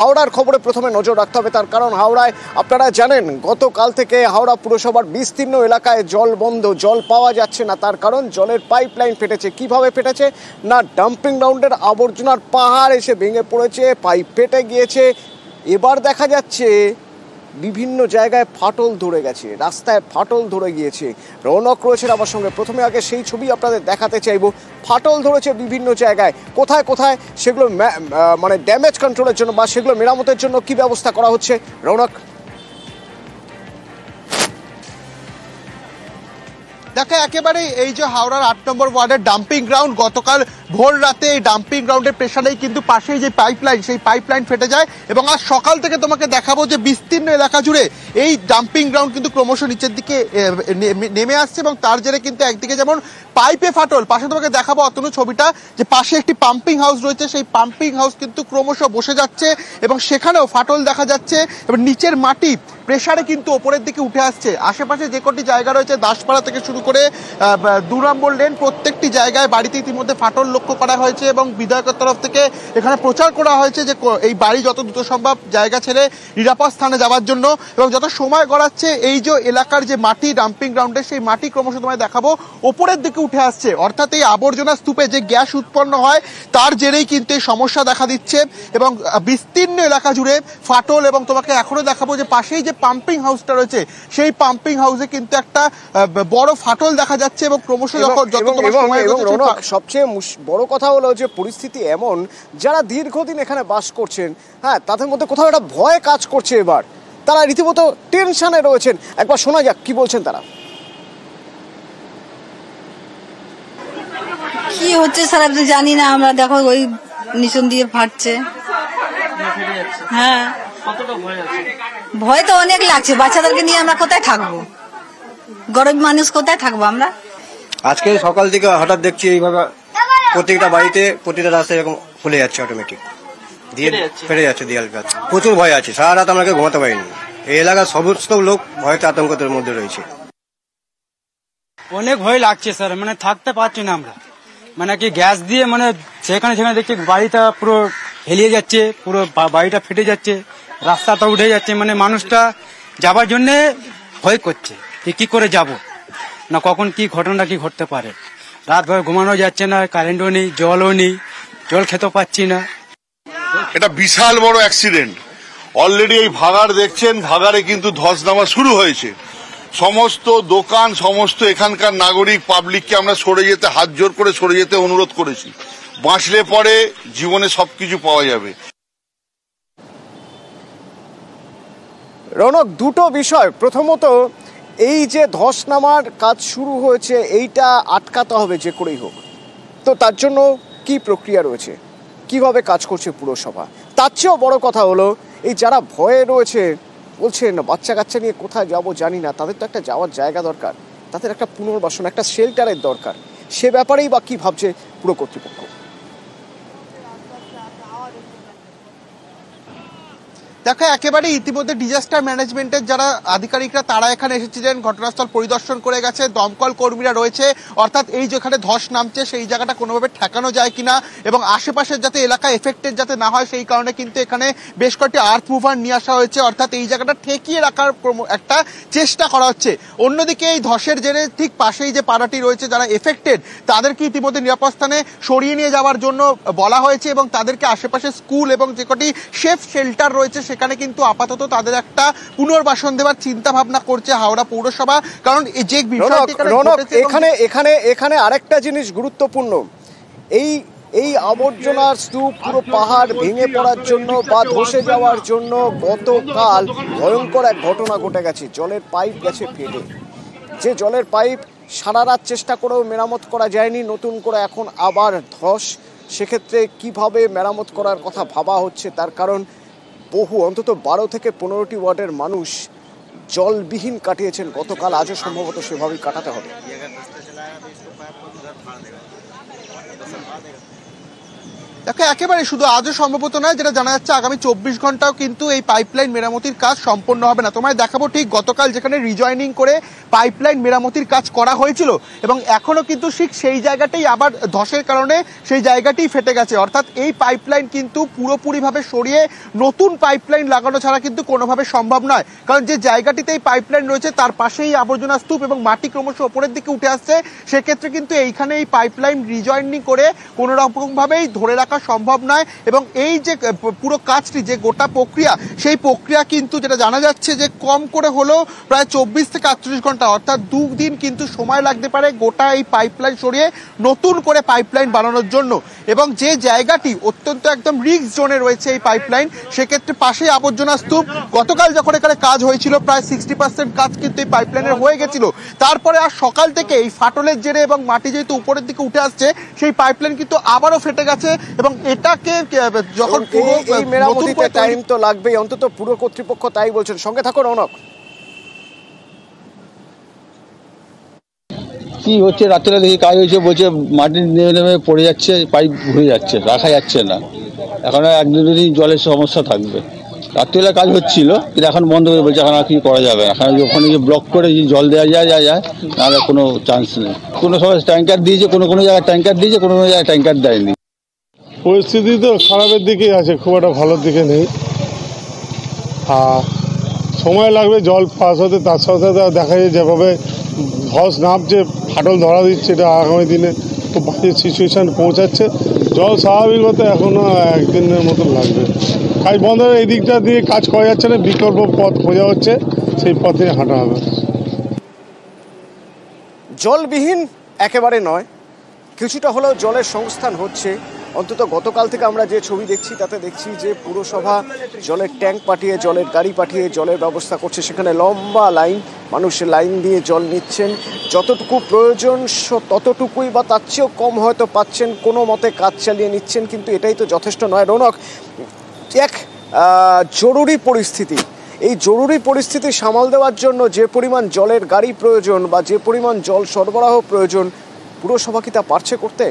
হাওড়ার খবরে প্রথমে নজর রাখতে হবে, তার কারণ হাওড়ায় আপনারা জানেন গতকাল থেকে হাওড়া পুরসভার বিস্তীর্ণ এলাকায় জল বন্ধ, জল পাওয়া যাচ্ছে না। তার কারণ জলের পাইপলাইন ফেটেছে। কিভাবে ফেটেছে না, ডাম্পিং গ্রাউন্ডের আবর্জনার পাহাড় এসে ভেঙে পড়েছে, পাইপ ফেটে গিয়েছে। এবার দেখা যাচ্ছে বিভিন্ন জায়গায় ফাটল ধরে গেছে, রাস্তায় ফাটল ধরে গিয়েছে। রৌনক রয়েছেন আমার সঙ্গে। প্রথমে আগে সেই ছবি আপনাদের দেখাতে চাইবো। ফাটল ধরেছে বিভিন্ন জায়গায়, কোথায় কোথায় সেগুলো মানে ড্যামেজ কন্ট্রোলের জন্য বা সেগুলো মেরামতের জন্য কি ব্যবস্থা করা হচ্ছে? রৌনক, দেখো একেবারে এই যে হাওড়ার ৮ নম্বর ওয়ার্ডের ডাম্পিং গ্রাউন্ড, গতকাল ভোর রাতে এই ডাম্পিং গ্রাউন্ডের প্রেশারেই কিন্তু পাশেই যে পাইপলাইন, সেই পাইপলাইন ফেটে যায় এবং আজ সকাল থেকে তোমাকে দেখাবো যে বিস্তীর্ণ এলাকা জুড়ে এই ডাম্পিং গ্রাউন্ড কিন্তু ক্রমশ নিচের দিকে নেমে আসছে এবং তার জেরে কিন্তু একদিকে যেমন পাইপে ফাটল, পাশে তোমাকে দেখাবো অতনু ছবিটা, যে পাশে একটি পাম্পিং হাউস রয়েছে, সেই পাম্পিং হাউস কিন্তু ক্রমশ বসে যাচ্ছে এবং সেখানেও ফাটল দেখা যাচ্ছে এবং নিচের মাটি প্রেসারে কিন্তু ওপরের দিকে উঠে আসছে। আশেপাশে যে কটি জায়গা রয়েছে, দাসপাড়া থেকে শুরু করে ২ নম্বর লেন, প্রত্যেকটি জায়গায় বাড়িতে ইতিমধ্যে ফাটল লক্ষ্য করা হয়েছে এবং বিধায়কের তরফ থেকে এখানে প্রচার করা হয়েছে যে এই বাড়ি যত দ্রুত সম্ভব জায়গা ছেড়ে নিরাপদ স্থানে যাওয়ার জন্য। এবং যত সময় গড়াচ্ছে এই যে এলাকার যে মাটি ডাম্পিং গ্রাউন্ডে, সেই মাটি ক্রমশ তোমায় দেখাবো ওপরের দিকে উঠে আসছে, অর্থাৎ এই আবর্জনা স্তূপে যে গ্যাস উৎপন্ন হয় তার জেরেই কিন্তু এই সমস্যা দেখা দিচ্ছে এবং বিস্তীর্ণ এলাকা জুড়ে ফাটল। এবং তোমাকে এখনো দেখাবো যে পাশেই যে পাম্পিং হাউসটা রয়েছে, সেই পাম্পিং হাউসে কিন্তু একটা বড় ফাটল দেখা যাচ্ছে এবং ক্রমশ সবচেয়ে বড় কথা হলো যে পরিস্থিতি এমন, যারা দীর্ঘদিন এখানে বাস করছেন, হ্যাঁ, তাদের মধ্যে কোথাও একটা ভয় কাজ করছে। এবার তারা রীতিমতো টেনশনে রয়েছেন। একবার শোনা যাক কি বলছেন তারা। কি হচ্ছে স্যার আপনি জানি না, আমরা দেখো ওই নিচন দিয়ে ফাটছে। হ্যাঁ, ভয় তো অনেক লাগছে। বাচ্চাদেরকে নিয়ে আমরা কোথায় থাকবো? গরিব মানুষ কোথায় থাকবো আমরা? আজকে সকাল থেকে হঠাৎ দেখছি এইভাবে প্রত্যেকটা বাড়িতে প্রতিটা রাস্তায় এরকম খুলে যাচ্ছে, অটোমেটিক দিয়ে ফেটে যাচ্ছে দেয়াল। প্রচুর ভয় আছে, সারা রাত আমাকে ঘুমাতে পারিনি। এই এলাকার সমস্ত লোক ভয়তে আতঙ্কের মধ্যে রয়েছে। অনেক ভয় লাগছে স্যার, মানে থাকতে পারছি না আমরা। মানে কি গ্যাস দিয়ে মানে সেখানে দেখছি বাড়িটা পুরো হেলিয়ে যাচ্ছে, পুরো বাড়িটা ফেটে যাচ্ছে, রাস্তাটা উঠে যাচ্ছে। মানে মানুষটা যাবার জন্য ভয় করছে যে কি করে যাব, না কখন কি ঘটনা কি ঘটতে পারে। রাত ভর ঘুমানো যাচ্ছে না, কারেন্টও নেই, জলও নেই, জল খেতে পাচ্ছি না। এটা বিশাল বড় অ্যাক্সিডেন্ট। অলরেডি এই ভাগাড় দেখছেন, ভাগাড়ে কিন্তু ধস নামা শুরু হয়েছে। সমস্ত দোকান, সমস্ত এখানকার নাগরিক পাবলিককে আমরা সরে যেতে, হাত জোর করে সরে যেতে অনুরোধ করেছি। বাঁচলে পরে জীবনে সবকিছু পাওয়া যাবে। রৌনক, দুটো বিষয়। প্রথমত, এই যে ধস নামার কাজ শুরু হয়েছে, এইটা আটকাতে হবে যে করেই হোক। তো তার জন্য কি প্রক্রিয়া রয়েছে, কিভাবে কাজ করছে পুরসভা? তার চেয়েও বড় কথা হলো, এই যারা ভয়ে রয়েছে, বলছেন বাচ্চা কাচ্চা নিয়ে কোথায় যাব জানি না, তাদের তো একটা যাওয়ার জায়গা দরকার, তাদের একটা পুনর্বাসন, একটা শেল্টারের দরকার। সে ব্যাপারেই বা কি ভাবছে পুরো কর্তৃপক্ষ? দেখো একেবারে ইতিমধ্যে ডিজাস্টার ম্যানেজমেন্টের যারা আধিকারিকরা তারা এখানে এসেছিলেন, ঘটনাস্থল পরিদর্শন করে গেছে। দমকল কর্মীরা রয়েছে, অর্থাৎ এই যেখানে ধস নামছে সেই জায়গাটা কোনোভাবে ঠেকানো যায় কিনা এবং আশেপাশের যাতে এলাকা এফেক্টেড যাতে না হয় সেই কারণে কিন্তু এখানে বেশ কয়েকটি আর্থ মুভার নিয়ে আসা হয়েছে, অর্থাৎ এই জায়গাটা ঠেকিয়ে রাখার একটা চেষ্টা করা হচ্ছে। অন্যদিকে এই ধসের জেরে ঠিক পাশেই যে পাড়াটি রয়েছে যারা এফেক্টেড, তাদেরকে ইতিমধ্যে নিরাপদ স্থানে সরিয়ে নিয়ে যাওয়ার জন্য বলা হয়েছে এবং তাদেরকে আশেপাশে স্কুল এবং যে কটি সেফ শেল্টার রয়েছে সেখানে কিন্তু আপাতত তাদের একটা পুনর্বাসন দেওয়ার চিন্তা ভাবনা করছে হাওড়া পৌরসভা। কারণ যে এখানে আরেকটা জিনিস গুরুত্বপূর্ণ, এই আবর্জনার স্তূপ পুরো পাহাড় ভেঙে পড়ার জন্য বা ধসে যাওয়ার জন্য গতকাল ভয়ঙ্কর এক ঘটনা ঘটে গেছে। জলের পাইপ গেছে ফেটে। যে জলের পাইপ সারা রাত চেষ্টা করেও মেরামত করা যায়নি, নতুন করে এখন আবার ধস। সেক্ষেত্রে কিভাবে মেরামত করার কথা ভাবা হচ্ছে, তার কারণ বহু অন্তত 12 থেকে 15টি ওয়ার্ডের মানুষ জলবিহীন কাটিয়েছেন গতকাল, আজও সম্ভবত সেভাবেই কাটাতে হবে। দেখো একেবারে শুধু আজও সম্ভবত নয়, যেটা জানা যাচ্ছে আগামী 24 ঘন্টাও কিন্তু এই পাইপলাইন মেরামতির কাজ সম্পন্ন হবে না। তোমায় দেখাবো ঠিক গতকাল যেখানে রিজয়েনিং করে পাইপলাইন মেরামতির কাজ করা হয়েছিল এবং এখনো কিন্তু ঠিক সেই জায়গাটাই আবার ধসের কারণে সেই জায়গাটি ফেটে গেছে। অর্থাৎ এই পাইপলাইন কিন্তু পুরোপুরিভাবে সরিয়ে নতুন পাইপলাইন লাগানো ছাড়া কিন্তু কোনোভাবে সম্ভব নয়, কারণ যে জায়গাটিতে এই পাইপলাইন রয়েছে তার পাশেই আবর্জনা স্তূপ এবং মাটি ক্রমশ ওপরের দিকে উঠে আসছে। সেক্ষেত্রে কিন্তু এইখানে এই পাইপলাইন রিজয়েনিং করে কোনো রকমভাবেই ধরে রাখা সম্ভব নয় এবং এই যে পুরো কাজটি যে গোটা প্রক্রিয়া, সেই প্রক্রিয়া কিন্তু যেটা জানা যাচ্ছে যে কম করে হলেও প্রায় 24 থেকে 48 ঘন্টা অর্থাৎ 2 দিন কিন্তু সময় লাগতে পারে গোটা এই পাইপলাইন সরিয়ে নতুন করে পাইপলাইন বানানোর জন্য। এবং যে জায়গাটি অত্যন্ত একদম রিস্ক জোনে রয়েছে এই পাইপলাইন, সেক্ষেত্রে পাশেই আবর্জনা স্তূপ। গতকাল যখন এখানে কাজ হয়েছিল প্রায় 60% কাজ কিন্তু এই পাইপলাইনের হয়ে গেছিল। তারপরে আর সকাল থেকে এই ফাটলের জেরে এবং মাটি যেহেতু উপরের দিকে উঠে আসছে, সেই পাইপলাইন কিন্তু আবারও ফেটে গেছে এবং এটাকে যখন এই মেরামতিতে টাইম তো লাগবেই, অন্তত পুরো কর্তৃপক্ষ তাই বলছেন। সঙ্গে থাকো রৌনক। কি হচ্ছে রাত্রে দেখি কাজ হয়েছে, বলছে মাটি নেমে নেমে পড়ে যাচ্ছে, পাইপ ঘুরে যাচ্ছে, রাখা যাচ্ছে না। এখন 1-2 দিন জলের সমস্যা থাকবে। রাত্রিবেলা কাজ হচ্ছিল কিন্তু এখন বন্ধ করে বলছে এখন আর কি করা যাবে। এখন ওখানে যে ব্লক করে জল দেওয়া যায় নাহলে কোনো চান্স নেই। কোনো সময় ট্যাঙ্কার দিয়েছে, কোনো জায়গায় ট্যাঙ্কার দিয়েছে, কোনো জায়গায় ট্যাঙ্কার দেয়নি। পরিস্থিতি তো খারাপের দিকেই আছে, খুব একটা ভালোর দিকে নেই। আর সময় লাগবে জল পাস হতে, তার সাথে সাথে দেখা যায় যেভাবে ধস নামছে, ফাটল ধরা দিচ্ছে, এটা আগামী দিনে খুব বাজে সিচুয়েশান পৌঁছাচ্ছে। জল স্বাভাবিক হতে এখনও 1 দিনের মতন লাগবে। কাজ বন্ধ হয়ে এই দিকটা দিয়ে কাজ করা যাচ্ছে না, বিকল্প পথ খোঁজা হচ্ছে, সেই পথে হাঁটা হবে। জলবিহীন একেবারে নয়, কিছুটা হলেও জলের সংস্থান হচ্ছে। অন্তত গতকাল থেকে আমরা যে ছবি দেখছি তাতে দেখছি যে পুরসভা জলের ট্যাঙ্ক পাঠিয়ে, জলের গাড়ি পাঠিয়ে জলের ব্যবস্থা করছে। সেখানে লম্বা লাইন, মানুষ লাইন দিয়ে জল নিচ্ছেন। যতটুকু প্রয়োজন ততটুকুই বা তার চেয়েও কম হয়তো পাচ্ছেন, কোনো মতে কাজ চালিয়ে নিচ্ছেন, কিন্তু এটাই তো যথেষ্ট নয়। রৌনক, এক জরুরি পরিস্থিতি, এই জরুরি পরিস্থিতি সামাল দেওয়ার জন্য যে পরিমাণ জলের গাড়ি প্রয়োজন বা যে পরিমাণ জল সরবরাহ প্রয়োজন, পুরসভা কি তা পারছে করতে?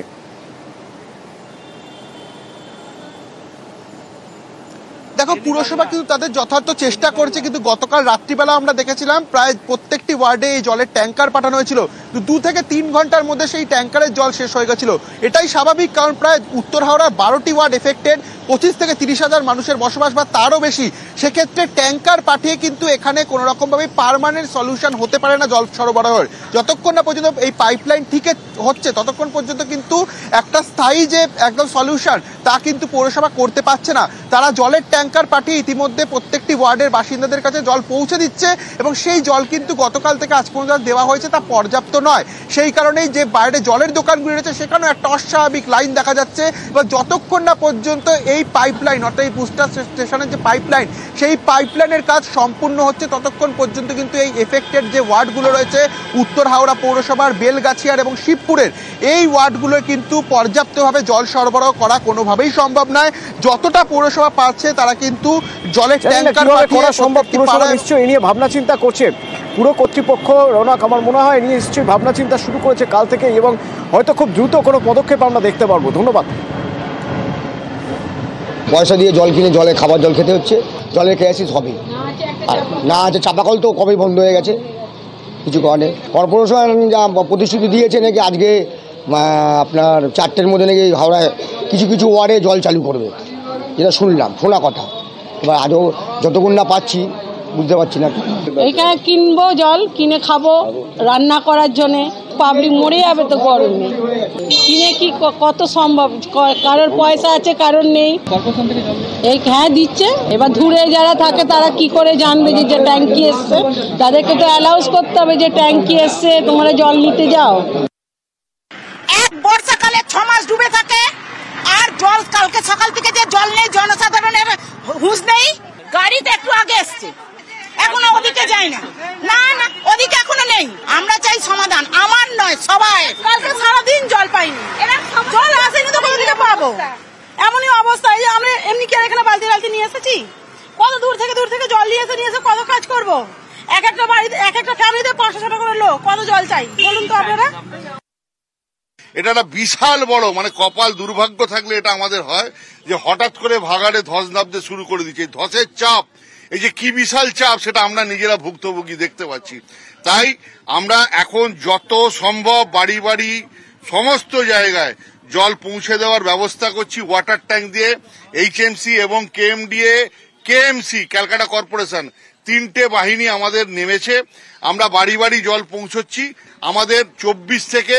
দেখো পুরসভা কিন্তু তাদের যথার্থ চেষ্টা করছে, কিন্তু গতকাল রাত্রিবেলা আমরা দেখেছিলাম প্রায় প্রত্যেকটি ওয়ার্ডে এই জলের ট্যাঙ্কার পাঠানো হয়েছিল। 2 থেকে 3 ঘন্টার মধ্যে সেই ট্যাঙ্কারের জল শেষ হয়ে গেছিল। এটাই স্বাভাবিক, কারণ প্রায় উত্তর হাওড়ার 12টি ওয়ার্ড এফেক্টেড, 25 থেকে 30 হাজার মানুষের বসবাস বা তারও বেশি। সেক্ষেত্রে ট্যাঙ্কার পাঠিয়ে কিন্তু এখানে কোনো রকমভাবে পার্মানেন্ট সলিউশন হতে পারে না জল সরবরাহের। যতক্ষণ না পর্যন্ত এই পাইপলাইন ঠিক হচ্ছে ততক্ষণ পর্যন্ত কিন্তু একটা স্থায়ী যে একদম সলিউশন তা কিন্তু পৌরসভা করতে পারছে না। তারা জলের ট্যাঙ্কার পাঠিয়ে ইতিমধ্যে প্রত্যেকটি ওয়ার্ডের বাসিন্দাদের কাছে জল পৌঁছে দিচ্ছে এবং সেই জল কিন্তু গতকাল থেকে আজ পর্যন্ত দেওয়া হয়েছে তা পর্যাপ্ত নয়। সেই কারণেই যে বাইরে জলের দোকানগুলি রয়েছে সেখানেও একটা অস্বাভাবিক লাইন দেখা যাচ্ছে এবং যতক্ষণ না পর্যন্ত এই পাইপলাইন অর্থাৎ এই বুস্টার স্টেশনের যে পাইপলাইন, সেই পাইপলাইনের কাজ সম্পূর্ণ হচ্ছে ততক্ষণ পর্যন্ত কিন্তু এই এফেক্টেড যে ওয়ার্ডগুলো রয়েছে উত্তর হাওড়া পৌরসভার বেলগাছিয়ার এবং শিবপুরের, এই ওয়ার্ডগুলোয় কিন্তু পর্যাপ্তভাবে জল সরবরাহ করা কোনোভাবেই সম্ভব নয়। যতটা পৌরসভা পাচ্ছে তারা কিন্তু জলের ট্যাঙ্কার করা সম্ভব। পুরসভা নিশ্চয়ই এই নিয়ে ভাবনা চিন্তা করছে, পুরো কর্তৃপক্ষ। রৌনক, আমার মনে হয় নিয়ে নিশ্চয়ই ভাবনা চিন্তা শুরু করেছে কাল থেকে এবং হয়তো খুব দ্রুত কোনো পদক্ষেপ আমরা দেখতে পারবো। ধন্যবাদ। পয়সা দিয়ে জল কিনে জলে খাবার জল খেতে হচ্ছে, জলের ক্রাইসিস হবে। আর না আছে চাপাকল তো কবেই বন্ধ হয়ে গেছে, কিছু কারণে কর্পোরেশন যা প্রতিশ্রুতি দিয়েছে নাকি আজকে আপনার 4টের মধ্যে নাকি হাওড়ায় কিছু কিছু ওয়ার্ডে জল চালু করবে, যেটা শোনা কথা। এবার আজও যতক্ষণ না পাচ্ছি বুঝতে পারছি না। এইখানে কিনবো, জল কিনে খাবো রান্না করার জন্যে, পাবলিক মরে যাবে তো গরমে। কিনে কি কত সম্ভব, কারোর পয়সা আছে কারোর নেই। এই হ্যাঁ দিচ্ছে, এবার দূরে যারা থাকে তারা কি করে জানবে যে ট্যাঙ্কি এসছে? তাদেরকে তো অ্যালাউন্স করতে হবে যে ট্যাঙ্কি এসছে, তোমরা জল নিতে যাও। এক বর্ষাকালে 6 মাস ডুবে থাকে আর জল কালকে সকাল থেকে যে জল নেই, জনসাধারণের হুঁশ নেই। গাড়িতে একটু আগে এসছে, এখনো ওদিকে যায় না। না না, ওদিকে এখনো নেই। আমরা চাই সমাধান, আমার নয় সবাই। কালকে সারাদিন জল পাইনি, জল আসেনি তো কোথা থেকে পাবো? এমনই অবস্থা। এই যে আমরা এমনি কি এখানে বালতি বালতি নিয়ে এসেছি, কত দূর থেকে জল নিয়ে এসে কত কাজ করবো? এক একটা বাড়িতে এক একটা ফ্যামিলিতে 500 টাকা করে লোক, কত জল চাই বলুন তো আপনারা? এটা একটা বিশাল বড় মানে কপাল দুর্ভাগ্য থাকলে এটা আমাদের হয় যে হঠাৎ করে ভাগাড়ে ধস নামতে শুরু করে দিচ্ছে। ধসের চাপ, এই যে কি বিশাল চাপ, সেটা আমরা নিজেরা ভুক্তভোগী দেখতে পাচ্ছি। তাই আমরা এখন যত সম্ভব বাড়ি বাড়ি সমস্ত জায়গায় জল পৌঁছে দেওয়ার ব্যবস্থা করছি। ওয়াটার ট্যাঙ্ক দিয়ে HMC এবং KMC ক্যালকাটা কর্পোরেশন 3টে বাহিনী আমাদের নেমেছে। আমরা বাড়ি বাড়ি জল পৌঁছচ্ছি। আমাদের 24 থেকে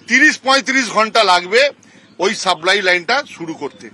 30-35 ঘন্টা লাগবে ওই সাপ্লাই লাইনটা শুরু করতে।